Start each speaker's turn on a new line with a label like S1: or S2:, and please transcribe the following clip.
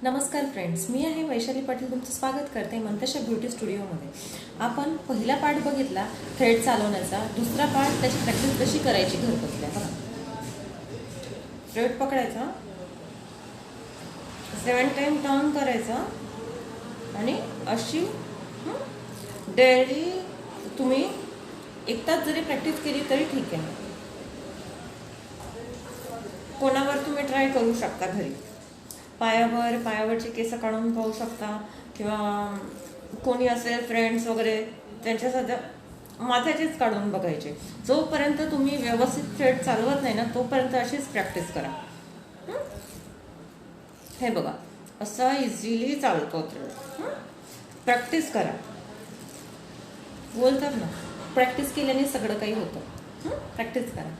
S1: नमस्कार फ्रेंड्स, मी आहे वैशाली पाटील. तुमचं स्वागत करते मंतशा ब्युटी स्टुडिओमध्ये. आपण पहिला पार्ट बघितला थ्रेड चालवण्याचा. दुसरा पार्ट त्याची प्रॅक्टिस कशी करायची घर बसल्या. बघा, थ्रेड पकडायचा, 7 टाइम टर्न करायचा आणि अशी डेली तुम्ही 1 तास जरी प्रॅक्टिस केली तरी ठीक आहे. कोणावर तुम्ही ट्राय करू शकता घरी. पायावरचे केस काढून पाहू शकता, किंवा कोणी असेल फ्रेंड्स वगैरे त्यांच्या सध्या माथ्याचेच काढून बघायचे. जोपर्यंत तुम्ही व्यवस्थित थ्रेड चालवत नाही ना तोपर्यंत अशीच प्रॅक्टिस करा. हे बघा, असा इझिली चालतो थ्रेड. प्रॅक्टिस करा. बोलतात ना, प्रॅक्टिस केल्याने सगळं काही होतं. प्रॅक्टिस करा.